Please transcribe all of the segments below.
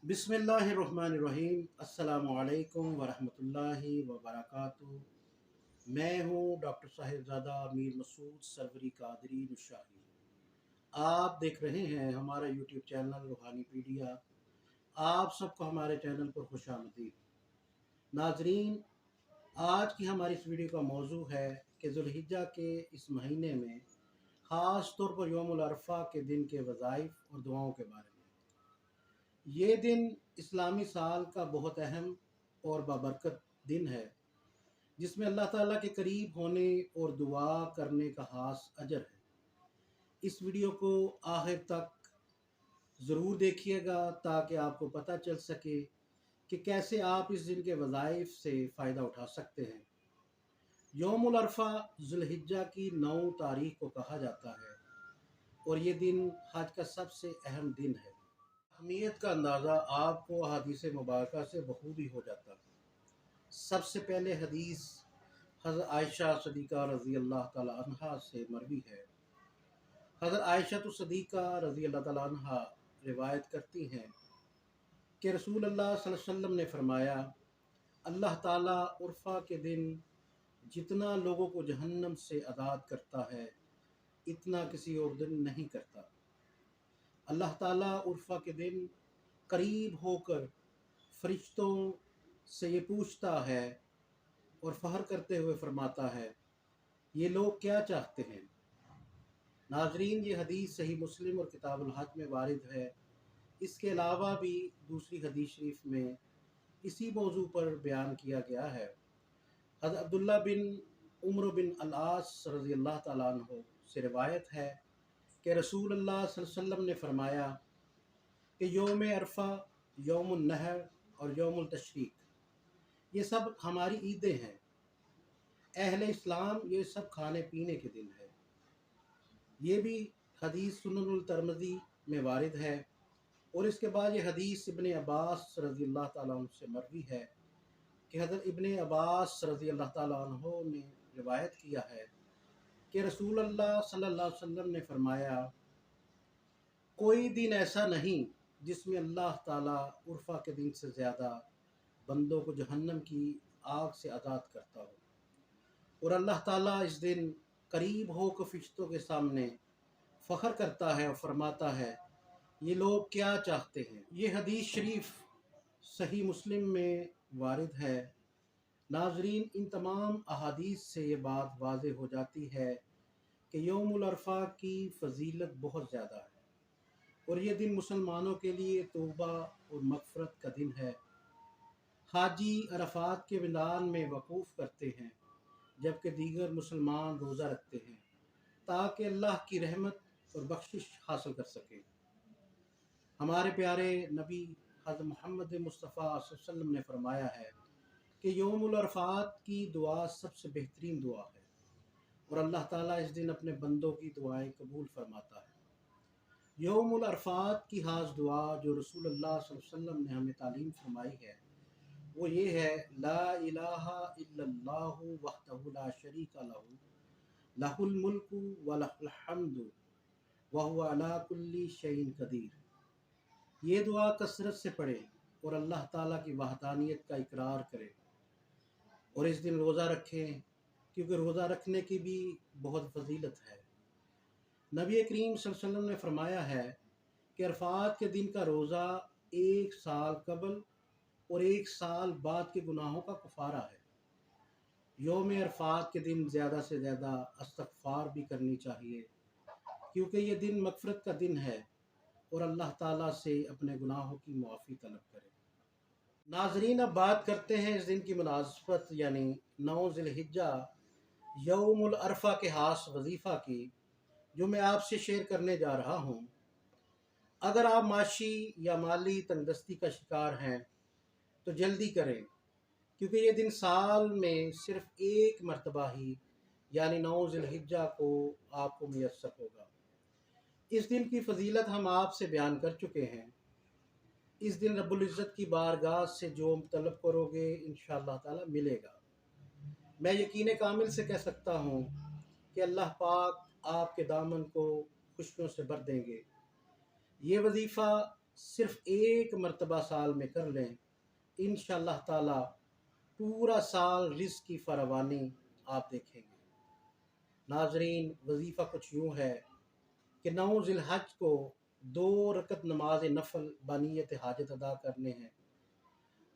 बिस्मिल्लाहिर्रहमानिर्रहीम। अस्सलामु अलैकुम वरहमतुल्लाहि वबरकातुहू। मैं हूँ डॉक्टर साहिबजादा मीर मसूद सरवरी कादरी नुशाही। आप देख रहे हैं हमारा यूट्यूब चैनल रूहानी पीडिया। आप सबको हमारे चैनल पर खुशामदीद। नाजरीन, आज की हमारी इस वीडियो का मौजू है कि जुल्हिज्जा के इस महीने में ख़ास तौर पर यौमुल अरफा के दिन के वज़ाइफ और दुआओं के बारे में। ये दिन इस्लामी साल का बहुत अहम और बाबरकत दिन है, जिसमें अल्लाह ताला के करीब होने और दुआ करने का ख़ास अजर है। इस वीडियो को आखिर तक ज़रूर देखिएगा ताकि आपको पता चल सके कि कैसे आप इस दिन के वज़ाइफ से फ़ायदा उठा सकते हैं। यौमुल अरफा ज़ुल्हिज्जा की 9 तारीख को कहा जाता है और ये दिन हज का सबसे अहम दिन है। अहमियत का अंदाज़ा आपको अहादीस मुबारका से बखूबी हो जाता है। सबसे पहले हदीस हज़रत आयशा सदीक़ा रज़ी अल्लाह ताला अन्हा से मरवी है। हज़रत आयशा तो सदीक़ा रज़ी अल्लाह ताला अन्हा रिवायत करती हैं कि रसूल अल्लाह सल्लल्लाहु अलैहि वसल्लम ने फरमाया, अल्लाह ताला उर्फ़ा के दिन जितना लोगों को जहन्नम से आज़ाद करता है, इतना किसी और दिन नहीं करता। अल्लाह ताला उर्फ़ा के दिन करीब होकर फरिश्तों से ये पूछता है और फ़ख्र करते हुए फरमाता है, ये लोग क्या चाहते हैं। नाजरीन, ये हदीस सही मुस्लिम और किताबुल हज में वारिद है। इसके अलावा भी दूसरी हदीस शरीफ में इसी मौजू पर बयान किया गया है। हज़रत अब्दुल्ला बिन उम्र बिन अल-आस रज़ी अल्लाह ताला अन्हु से रिवायत है कि रसूल अल्लाह सल्लल्लाहु अलैहि वसल्लम ने फरमाया कि यौम अरफा, यौमुन नहर और यौमुल तशरीक ये सब हमारी ईदें हैं। अहले इस्लाम ये सब खाने पीने के दिन है। ये भी हदीस सुननुल तिरमिज़ी में वारिद है। और इसके बाद ये हदीस इब्ने अब्बास रज़ी अल्लाह ताला अन्हु से मरवी है कि हज़रत इब्ने अब्बास रज़ी अल्लाह ताला अन्हु ने रिवायत किया है कि रसूल अल्लाह सल्लल्लाहु अलैहि वसल्लम ने फरमाया, कोई दिन ऐसा नहीं जिसमें अल्लाह ताला उर्फ़ा के दिन से ज़्यादा बंदों को जहन्नम की आग से आज़ाद करता हो। और अल्लाह ताला इस दिन करीब होकर फरिश्तों के सामने फ़ख्र करता है और फरमाता है, ये लोग क्या चाहते हैं। ये हदीस शरीफ सही मुस्लिम में वारिद है। नाजरीन, इन तमाम अहादीस से ये बात वाज़ेह हो जाती है कि यौमुल अरफा की फ़जीलत बहुत ज़्यादा है और ये दिन मुसलमानों के लिए तौबा और मग़फ़िरत का दिन है। हाजी अरफात के मैदान में वक़ूफ़ करते हैं, जबकि दीगर मुसलमान रोज़ा रखते हैं ताकि अल्लाह की रहमत और बख्शिश हासिल कर सकें। हमारे प्यारे नबी हज़रत मोहम्मद मुस्तफ़ा सल्लल्लाहु अलैहि वसल्लम ने फरमाया है कि यौमुल अरफात की दुआ सबसे बेहतरीन दुआ है और अल्लाह ताला इस दिन अपने बंदों की दुआएं कबूल फरमाता है। यौमुल अरफात की ख़ास दुआ जो रसूलुल्लाह सल्लल्लाहु अलैहि वसल्लम ने हमें तालीम फरमाई है वो ये है, ला इलाहा इल्लल्लाहु वहदहु ला शरीका लहू लहुल मुल्कु व लहुल हम्दु व हुवा अला कुल्ली शैइन कदीर। ये दुआ कसरत से पढ़ें और अल्लाह ताला की वहदानियत का इकरार करें और इस दिन रोज़ा रखें, क्योंकि रोज़ा रखने की भी बहुत फजीलत है। नबी करीम सल्लल्लाहु अलैहि वसल्लम ने फरमाया है कि अरफात के दिन का रोज़ा 1 साल कबल और 1 साल बाद के गुनाहों का कफ़ारा है। यौम अरफात के दिन ज़्यादा से ज़्यादा इस्तग़फ़ार भी करनी चाहिए, क्योंकि ये दिन मग़फ़िरत का दिन है और अल्लाह ताला से अपने गुनाहों की मुआफ़ी तलब करें। नाज़रीन, अब बात करते हैं इस दिन की मुनासबत यानी 9 ज़िलहिज्जा यौमुल अरफा के ख़ास वजीफ़ा की, जो मैं आपसे शेयर करने जा रहा हूँ। अगर आप माशी या माली तंगदस्ती का शिकार हैं तो जल्दी करें, क्योंकि ये दिन साल में सिर्फ़ एक मरतबा ही यानी 9 ज़िलहिज्जा को आपको मुयस्सर होगा। इस दिन की फ़जीलत हम आपसे बयान कर चुके हैं। इस दिन रब्बुल इज़्ज़त की बारगाह से जो तलब करोगे इंशाअल्लाह ताला मिलेगा। मैं यकीन कामिल से कह सकता हूँ कि अल्लाह पाक आपके दामन को खुशियों से भर देंगे। ये वजीफ़ा सिर्फ एक मरतबा साल में कर लें, इंशाअल्लाह ताला पूरा साल रिज़्क़ की फरावानी आप देखेंगे। नाज़रीन, वजीफ़ा कुछ यूँ है कि 9 ज़िलहज को 2 रकत नमाज नफल बानियत हाजत अदा करने हैं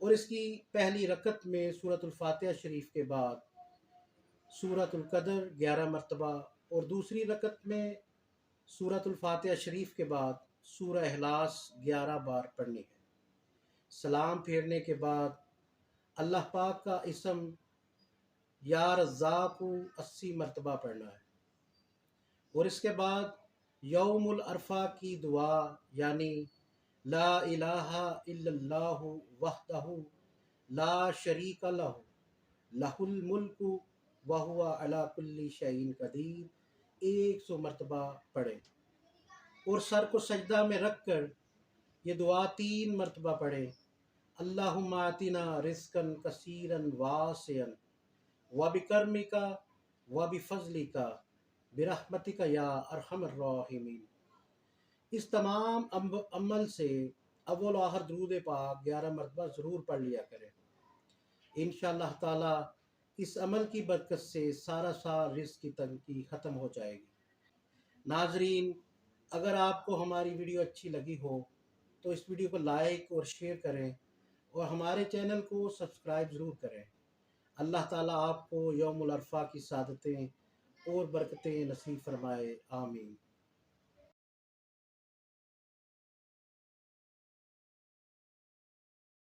और इसकी पहली रकत में सूरतुल फातिहा शरीफ के बाद सूरतुल कदर 11 मरतबा और दूसरी रकत में सूरतुल फातिहा शरीफ के बाद सूरह इखलास 11 बार पढ़नी है। सलाम फेरने के बाद अल्लाह पाक का इसम या रज़्ज़ाक़ु 80 मरतबा पढ़ना है और इसके बाद यौमुल अरफा की दुआ यानी ला इलाहा इल्लल्लाहु वहदहु ला शरीका लहु लहुल मुल्कु व हुवा अला कुल्ली शैइन कदीर 100 मरतबा पढ़ें और सर को सजदा में रख कर ये दुआ 3 मरतबा पढ़ें। अल्लाहुम्मा आतिना रिज़्क़न कसीरन वासिअन व बिकर्मिका व बिफज़लिका बिरहमतिका या अरहमर राहिमीन। इस तमाम अमल से अव्वल आखिर दुरूद पाक 11 मरतबा ज़रूर पढ़ लिया करें। इंशाअल्लाह ताला इस अमल की बरकत से सारा साल रिज़्क़ की तंगी ख़त्म हो जाएगी। नाज़रीन, अगर आपको हमारी वीडियो अच्छी लगी हो तो इस वीडियो को लाइक और शेयर करें और हमारे चैनल को सब्सक्राइब ज़रूर करें। अल्लाह ताला आपको यौमुल अरफा की सादतें और बरकतें नसीब फरमाए। आमीन।